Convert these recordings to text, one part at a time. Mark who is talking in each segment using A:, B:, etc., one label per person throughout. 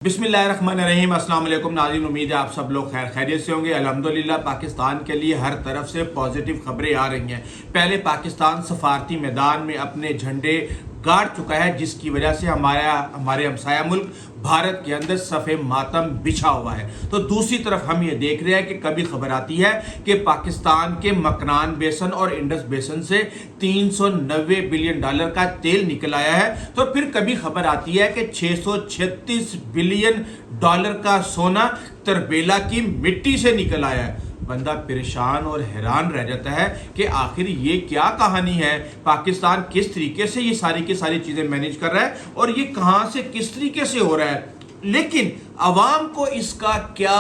A: बिस्मिल्लाहिर्रहमानिर्रहीम। अस्सलाम वालेकुम नाज़रीन, उम्मीद है आप सब लोग खैर खैरियत से होंगे। अल्हम्दुलिल्लाह पाकिस्तान के लिए हर तरफ से पॉजिटिव खबरें आ रही हैं। पहले पाकिस्तान सफारती मैदान में अपने झंडे गाड़ चुका है, जिसकी वजह से हमारे हमसाया मुल्क भारत के अंदर सफ़े मातम बिछा हुआ है। तो दूसरी तरफ हम ये देख रहे हैं कि कभी खबर आती है कि पाकिस्तान के मकनान बेसन और इंडस बेसन से 390 बिलियन डॉलर का तेल निकल आया है, तो फिर कभी खबर आती है कि 636 बिलियन डॉलर का सोना तरबेला की मिट्टी से निकल आया है। बंदा परेशान और हैरान रह जाता है कि आखिर ये क्या कहानी है। पाकिस्तान किस तरीके से ये सारी की सारी चीज़ें मैनेज कर रहा है और ये कहाँ से किस तरीके से हो रहा है, लेकिन अवाम को इसका क्या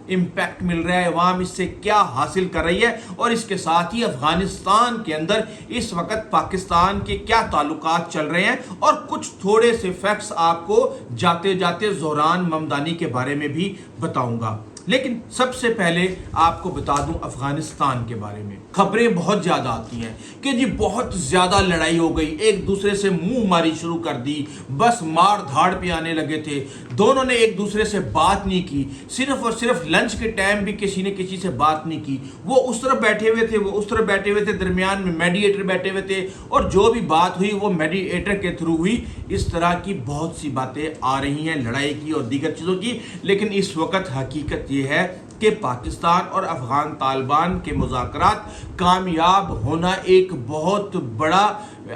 A: इम्पैक्ट मिल रहा है, अवाम इससे क्या हासिल कर रही है, और इसके साथ ही अफगानिस्तान के अंदर इस वक्त पाकिस्तान के क्या ताल्लुकात चल रहे हैं, और कुछ थोड़े से फैक्ट्स आपको जाते जाते ज़ोहरान ममदानी के बारे में भी बताऊंगा। लेकिन सबसे पहले आपको बता दूं अफगानिस्तान के बारे में। खबरें बहुत ज़्यादा आती हैं कि जी बहुत ज़्यादा लड़ाई हो गई, एक दूसरे से मुंह मारी शुरू कर दी, बस मार धाड़ पे आने लगे थे, दोनों ने एक दूसरे से बात नहीं की, सिर्फ और सिर्फ लंच के टाइम भी किसी ने किसी से बात नहीं की। वो उस तरफ बैठे हुए थे, वो उस तरफ बैठे हुए थे, दरमियान में मेडिएटर बैठे हुए थे, और जो भी बात हुई वो मेडिएटर के थ्रू हुई। इस तरह की बहुत सी बातें आ रही हैं लड़ाई की और दीगर चीज़ों की। लेकिन इस वक्त हकीकत ये है कि पाकिस्तान और अफगान तालिबान के मुज़ाकरात कामयाब होना एक बहुत बड़ा,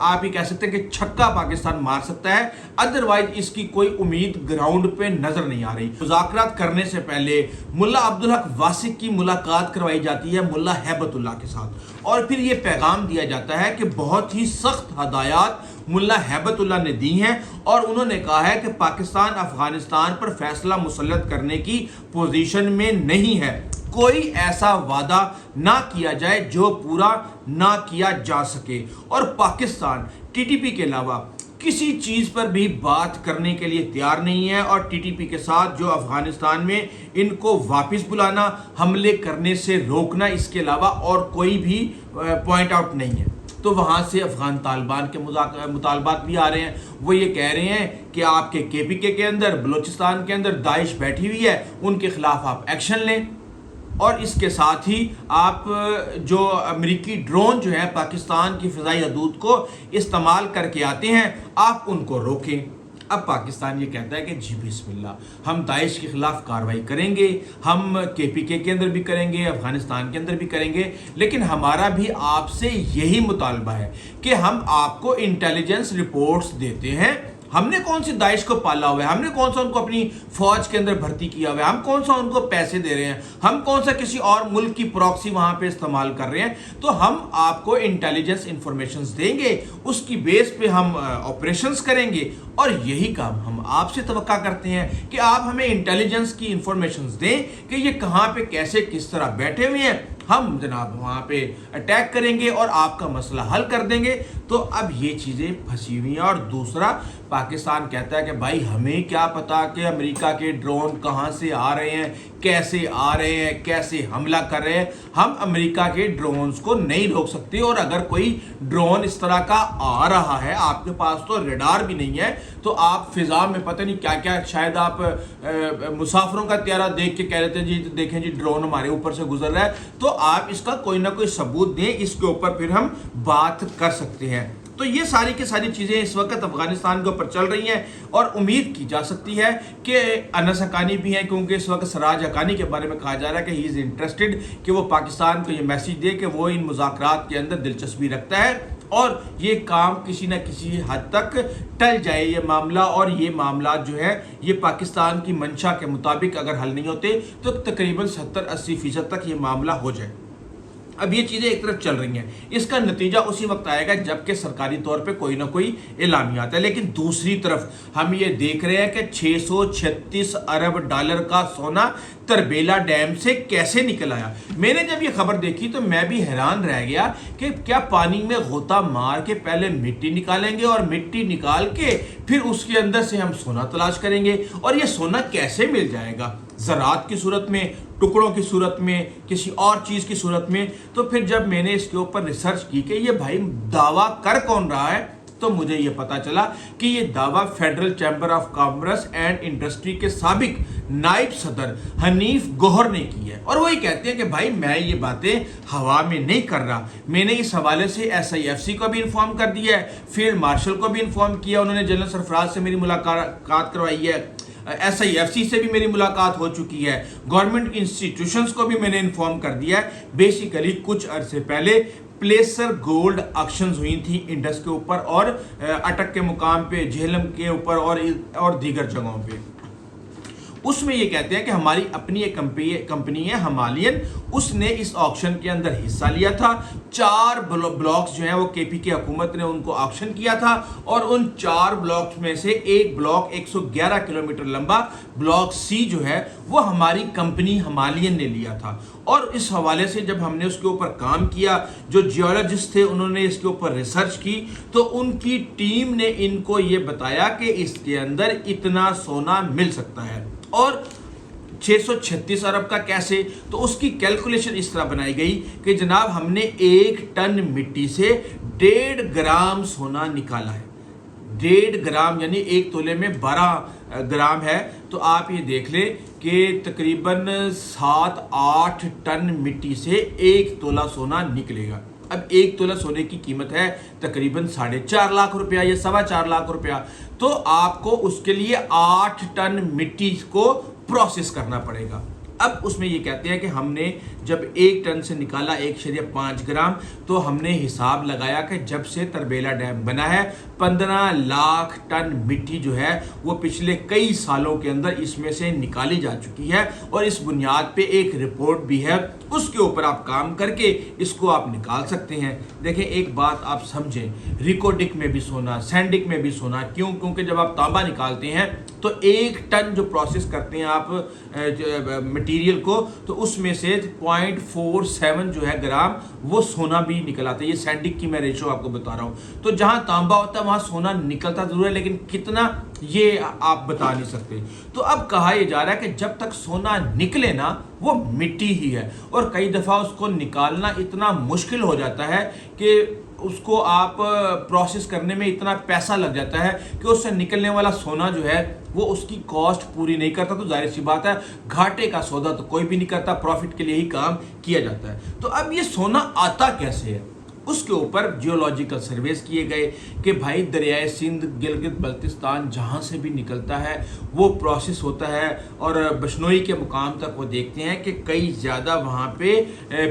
A: आप ये कह सकते हैं कि छक्का पाकिस्तान मार सकता है, अदरवाइज इसकी कोई उम्मीद ग्राउंड पे नजर नहीं आ रही। मुज़ाकरात करने से पहले मुल्ला अब्दुल हक वासिक की मुलाकात करवाई जाती है मुल्ला हैबतुल्लाह के साथ, और फिर ये पैगाम दिया जाता है कि बहुत ही सख्त हदायत मुल्ला हैबतुल्लाह ने दी हैं, और उन्होंने कहा है कि पाकिस्तान अफगानिस्तान पर फैसला मुसल्लत करने की पोजीशन में नहीं है। कोई ऐसा वादा ना किया जाए जो पूरा ना किया जा सके, और पाकिस्तान टीटीपी के अलावा किसी चीज़ पर भी बात करने के लिए तैयार नहीं है, और टीटीपी के साथ जो अफगानिस्तान में इनको वापस बुलाना, हमले करने से रोकना, इसके अलावा और कोई भी पॉइंट आउट नहीं है। तो वहाँ से अफगान तालिबान के मुतालबात भी आ रहे हैं। वो ये कह रहे हैं कि आपके केपीके के अंदर, बलूचिस्तान के अंदर दाइश बैठी हुई है, उनके खिलाफ आप एक्शन लें, और इसके साथ ही आप जो अमेरिकी ड्रोन जो है पाकिस्तान की फ़िज़ाई हदूद को इस्तेमाल करके आते हैं, आप उनको रोकें। अब पाकिस्तान ये कहता है कि जी बिस्मिल्लाह, हम दाइश के ख़िलाफ़ कार्रवाई करेंगे, हम केपीके के अंदर भी करेंगे, अफ़गानिस्तान के अंदर भी करेंगे, लेकिन हमारा भी आपसे यही मुतालबा है कि हम आपको इंटेलिजेंस रिपोर्ट्स देते हैं। हमने कौन सी दाइश को पाला हुआ है, हमने कौन सा उनको अपनी फौज के अंदर भर्ती किया हुआ है, हम कौन सा उनको पैसे दे रहे हैं, हम कौन सा किसी और मुल्क की प्रॉक्सी वहां पे इस्तेमाल कर रहे हैं। तो हम आपको इंटेलिजेंस इंफॉर्मेशंस देंगे, उसकी बेस पे हम ऑपरेशंस करेंगे, और यही काम हम आपसे तवक्का करते हैं कि आप हमें इंटेलिजेंस की इंफॉर्मेशंस दें कि ये कहाँ पे कैसे किस तरह बैठे हुए हैं, हम जनाब वहाँ पे अटैक करेंगे और आपका मसला हल कर देंगे। तो अब ये चीज़ें फंसी हुई हैं। और दूसरा, पाकिस्तान कहता है कि भाई हमें क्या पता कि अमेरिका के ड्रोन कहाँ से आ रहे हैं, कैसे आ रहे हैं, कैसे हमला कर रहे हैं, हम अमेरिका के ड्रोन्स को नहीं रोक सकते। और अगर कोई ड्रोन इस तरह का आ रहा है, आपके पास तो रडार भी नहीं है, तो आप फिजा में पता नहीं क्या क्या, शायद आप मुसाफिरों का त्यारा देख के कह रहे थे जी देखें जी ड्रोन हमारे ऊपर से गुजर रहा है, तो आप इसका कोई ना कोई सबूत दें, इसके ऊपर फिर हम बात कर सकते हैं। तो ये सारी की सारी चीज़ें इस वक्त अफगानिस्तान के ऊपर चल रही हैं, और उम्मीद की जा सकती है कि अनस हक्कानी भी हैं, क्योंकि इस वक्त सराज हक्कानी के बारे में कहा जा रहा है कि ही इज़ इंटरेस्टेड, कि वो पाकिस्तान को ये मैसेज दे कि वो इन मुज़ाकरात के अंदर दिलचस्पी रखता है, और ये काम किसी न किसी हद तक टल जाए ये मामला। और ये मामला जो है ये पाकिस्तान की मंशा के मुताबिक अगर हल नहीं होते तो तकरीबन 70-80% तक ये मामला हो जाए। अब ये चीज़ें एक तरफ चल रही हैं, इसका नतीजा उसी वक्त आएगा जबकि सरकारी तौर पे कोई ना कोई एलामिया आता है। लेकिन दूसरी तरफ हम ये देख रहे हैं कि 636 अरब डॉलर का सोना तरबेला डैम से कैसे निकल आया। मैंने जब ये खबर देखी तो मैं भी हैरान रह गया कि क्या पानी में गोता मार के पहले मिट्टी निकालेंगे, और मिट्टी निकाल के फिर उसके अंदर से हम सोना तलाश करेंगे, और ये सोना कैसे मिल जाएगा, ज़रात की सूरत में, टुकड़ों की सूरत में, किसी और चीज़ की सूरत में। तो फिर जब मैंने इसके ऊपर रिसर्च की कि ये भाई दावा कर कौन रहा है, तो मुझे ये पता चला कि ये दावा federal chamber of commerce and industry के साबिक नायब सदर हनीफ गौहर ने की है। और वही कहते हैं कि भाई मैं ये बातें हवा में नहीं कर रहा, मैंने इस हवाले से SIFC को भी इन्फॉर्म कर दिया है, फील्ड मार्शल को भी इन्फॉर्म किया, उन्होंने जनरल सरफराज से मेरी मुलाकात करवाई है, SIFC से भी मेरी मुलाकात हो चुकी है, गवर्नमेंट इंस्टीट्यूशंस को भी मैंने इन्फॉर्म कर दिया है। बेसिकली कुछ अरसे पहले प्लेसर गोल्ड ऑक्शंस हुई थी इंडस के ऊपर और अटक के मुकाम पे, झेलम के ऊपर और दीगर जगहों पे। उसमें ये कहते हैं कि हमारी अपनी एक कंपनी है हिमालयन, उसने इस ऑक्शन के अंदर हिस्सा लिया था। 4 ब्लॉक्स जो हैं वो KPK हुकूमत ने उनको ऑक्शन किया था और उन 4 ब्लॉक्स में से एक ब्लॉक 111 किलोमीटर लंबा ब्लॉक C जो है वो हमारी कंपनी हिमालयन ने लिया था। और इस हवाले से जब हमने उसके ऊपर काम किया, जो जियोलॉजिस्ट थे उन्होंने इसके ऊपर रिसर्च की, तो उनकी टीम ने इनको ये बताया कि इसके अंदर इतना सोना मिल सकता है। और 636 अरब का कैसे, तो उसकी कैलकुलेशन इस तरह बनाई गई कि जनाब हमने 1 टन मिट्टी से 1.5 ग्राम सोना निकाला है। 1.5 ग्राम यानी 1 तोले में 12 ग्राम है, तो आप ये देख लें कि तकरीबन 7-8 टन मिट्टी से 1 तोला सोना निकलेगा। अब 1 तोला सोने की कीमत है तकरीबन 4.5 लाख रुपया या 4.25 लाख रुपया, तो आपको उसके लिए 8 टन मिट्टी को प्रोसेस करना पड़ेगा। अब उसमें ये कहते हैं कि हमने जब 1 टन से निकाला 1.5 ग्राम, तो हमने हिसाब लगाया कि जब से तरबेला डैम बना है 15 लाख टन मिट्टी जो है वो पिछले कई सालों के अंदर इसमें से निकाली जा चुकी है। और इस बुनियाद पे एक रिपोर्ट भी है, उसके ऊपर आप काम करके इसको आप निकाल सकते हैं। देखें एक बात आप समझें, रिकोडिक में भी सोना, सैंडिक में भी सोना, क्यों? क्योंकि जब आप तांबा निकालते हैं तो 1 टन जो प्रोसेस करते हैं आप मटेरियल को, तो उसमें से 0.47 जो है ग्राम वो सोना भी निकल आता है। ये सैंडिक की मैं रेशो आपको बता रहा हूँ। तो जहां तांबा होता है वहां सोना निकलता जरूर है, लेकिन कितना ये आप बता नहीं सकते। तो अब कहा यह जा रहा है कि जब तक सोना निकले ना वो मिट्टी ही है, और कई दफा उसको निकालना इतना मुश्किल हो जाता है कि उसको आप प्रोसेस करने में इतना पैसा लग जाता है कि उससे निकलने वाला सोना जो है वो उसकी कॉस्ट पूरी नहीं करता। तो जाहिर सी बात है घाटे का सौदा तो कोई भी नहीं करता, प्रॉफिट के लिए ही काम किया जाता है। तो अब ये सोना आता कैसे है, उसके ऊपर जियोलॉजिकल सर्वेस किए गए कि भाई दरियाए सिंध, गिलगित बल्तिस्तान जहाँ से भी निकलता है वो प्रोसेस होता है, और बशनोई के मुकाम तक वो देखते हैं कि कई ज़्यादा वहाँ पे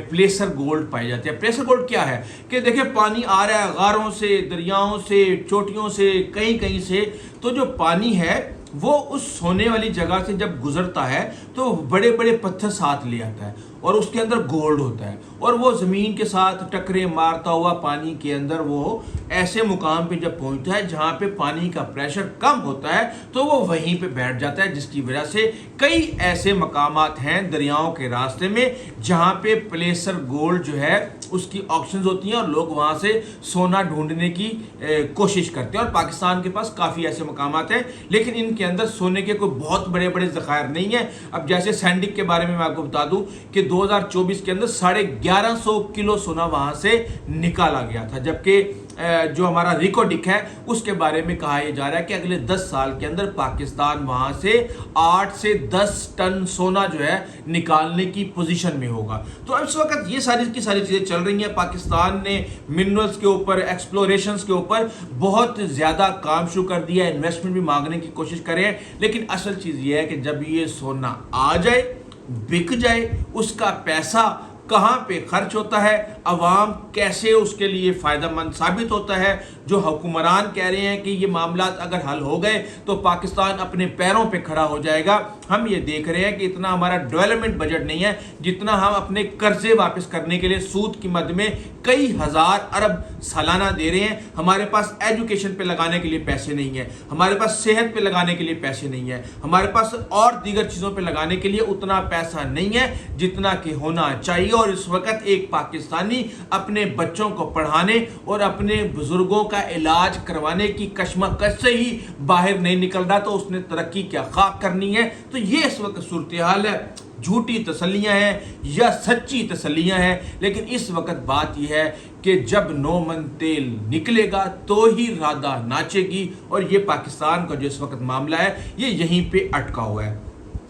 A: प्लेसर गोल्ड पाए जाते हैं। प्लेसर गोल्ड क्या है कि देखिए पानी आ रहा है गारों से, दरियाओं से, चोटियों से, कहीं कहीं से, तो जो पानी है वो उस सोने वाली जगह से जब गुजरता है तो बड़े बड़े पत्थर साथ ले आता है और उसके अंदर गोल्ड होता है, और वो ज़मीन के साथ टकरे मारता हुआ पानी के अंदर वो ऐसे मुकाम पे जब पहुंचता है जहाँ पे पानी का प्रेशर कम होता है तो वो वहीं पे बैठ जाता है, जिसकी वजह से कई ऐसे मकामात हैं दरियाओं के रास्ते में जहाँ पे प्लेसर गोल्ड जो है उसकी ऑक्शंस होती हैं और लोग वहाँ से सोना ढूंढने की कोशिश करते हैं। और पाकिस्तान के पास काफ़ी ऐसे मकामात हैं, लेकिन इनके अंदर सोने के कोई बहुत बड़े बड़े ज़खायर नहीं है। अब जैसे सैंडिक के बारे में मैं आपको बता दूं कि 2024 के अंदर 1150 किलो सोना वहां से निकाला गया था, जबकि जो हमारा रिकोडिक है उसके बारे में कहा यह जा रहा है कि अगले 10 साल के अंदर पाकिस्तान वहां से 8 से 10 टन सोना जो है निकालने की पोजीशन में होगा। तो इस वक्त ये सारी की सारी चीज़ें चल रही हैं। पाकिस्तान ने मिनरल्स के ऊपर, एक्सप्लोरेशंस के ऊपर बहुत ज़्यादा काम शुरू कर दिया, इन्वेस्टमेंट भी मांगने की कोशिश कर रहे हैं, लेकिन असल चीज़ ये है कि जब ये सोना आ जाए, बिक जाए, उसका पैसा कहाँ पे खर्च होता है, अवाम कैसे उसके लिए फ़ायदेमंद साबित होता है। जो हुक्मरान कह रहे हैं कि ये मामला अगर हल हो गए तो पाकिस्तान अपने पैरों पे खड़ा हो जाएगा, हम ये देख रहे हैं कि इतना हमारा डेवलपमेंट बजट नहीं है जितना हम अपने कर्जे वापस करने के लिए सूद की मद में कई हज़ार अरब सालाना दे रहे हैं। हमारे पास एजुकेशन पे लगाने के लिए पैसे नहीं है, हमारे पास सेहत पे लगाने के लिए पैसे नहीं है, हमारे पास और दीगर चीज़ों पे लगाने के लिए उतना पैसा नहीं है जितना कि होना चाहिए। और इस वक्त एक पाकिस्तानी अपने बच्चों को पढ़ाने और अपने बुजुर्गों का इलाज करवाने की कश्मकश से ही बाहर नहीं निकल रहा, तो उसने तरक्की क्या खाक करनी है। तो ये इस वक्त सूरत हाल है। झूठी तसल्लियां हैं या सच्ची तसल्लियां हैं, लेकिन इस वक्त बात यह है کہ جب 9 من تیل نکلے گا تو ہی رادہ ناچے گی، اور یہ پاکستان کا جو اس وقت معاملہ ہے یہ یہیں پہ اٹکا ہوا ہے۔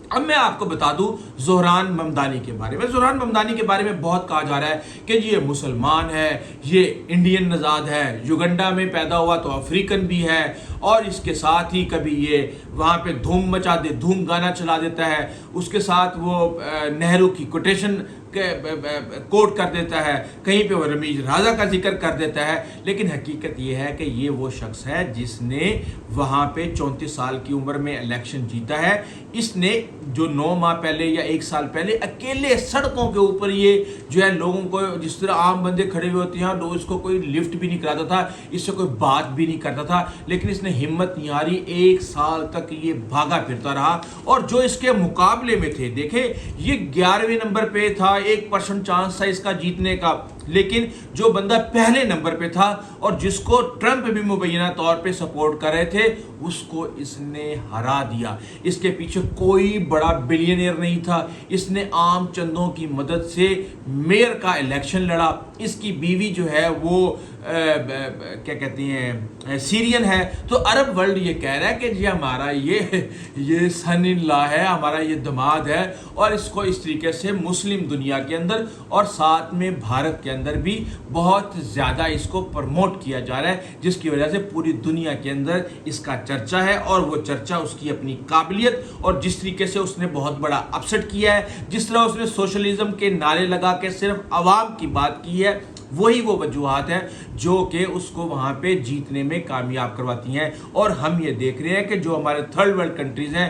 A: اب میں آپ کو بتا دوں زہران ممدانی کے بارے میں۔ زہران ممدانی کے بارے میں بہت کہا جا رہا ہے کہ یہ مسلمان ہے، یہ انڈین نژاد ہے، یوگنڈا میں پیدا ہوا تو افریقن بھی ہے، اور اس کے ساتھ ہی کبھی یہ وہاں پہ دھوم گانا چلا دیتا ہے، اس کے ساتھ وہ نہرو کی کوٹیشن کوٹ کر دیتا ہے، کہیں پہ وہ رمیز رازا کا ذکر کر دیتا ہے، لیکن حقیقت یہ ہے کہ یہ وہ شخص ہے جس نے وہاں پہ 34 سال کی عمر میں الیکشن جیتا ہے۔ اس نے جو 9 ماہ پہلے یا 1 سال پہلے اکیلے سڑکوں کے اوپر یہ جو ہے لوگوں کو، جس طرح عام بندے کھڑے ہوئے ہوتے ہیں لوگ، اس کو کوئی لفٹ بھی نہیں کراتا تھا، اس سے کوئی بات بھی نہیں کرتا تھا، لیکن اس نے ہمت نہیں ہاری، 1 سال تک یہ بھاگا پھرتا رہا، اور جو اس کے مقابلے میں تھے، دیکھیں یہ 11ویں نمبر پہ تھا، 1% چانس تھا اس کا جیتنے کا، لیکن جو بندہ پہلے نمبر پہ تھا اور جس کو ٹرمپ بھی مبینہ طور پہ سپورٹ کر رہے تھے، اس کو اس نے ہرا دیا۔ اس کے پیچھے کوئی بڑا بلینئر نہیں تھا، اس نے عام چندوں کی مدد سے میئر کا الیکشن لڑا۔ اس کی بیوی جو ہے وہ کیا کہتے ہیں سیرین ہے، تو عرب ورلڈ یہ کہہ رہا ہے کہ جی ہمارا یہ سن ان لا ہے، ہمارا یہ دماد ہے، اور اس کو اس طریقے سے مسلم دنیا کے اندر اور ساتھ میں بھارت کے اندر بھی بہت زیادہ اس کو پروموٹ کیا جا رہا ہے، جس کی وجہ سے پوری دنیا کے اندر اس کا چرچا ہے، اور وہ چرچا اس کی اپنی قابلیت اور جس طریقے سے اس نے بہت بڑا اپسٹ کیا ہے، جس طرح اس نے سوشلزم کے نعرے لگا کے صرف عوام کی بات کی ہے، وہی وہ وجوہات ہیں جو کہ اس کو وہاں پہ جیتنے میں کامیاب کرواتی ہیں۔ اور ہم یہ دیکھ رہے ہیں کہ جو ہمارے تھرڈ ورلڈ کنٹریز ہیں،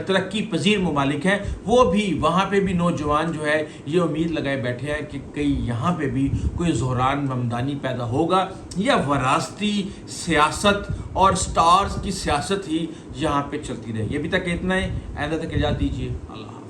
A: ترقی پذیر ممالک ہیں، وہ بھی وہاں پہ بھی نوجوان جو ہے یہ امید لگائے بیٹھے ہیں کہ کہیں یہاں پہ بھی کوئی زہران ممدانی پیدا ہوگا، یا وراثتی سیاست اور سٹارز کی سیاست ہی یہاں پہ چلتی رہے گی۔ ابھی تک اتنا ہے، آئندہ تک اجازت دیجیے، اللہ حافظ۔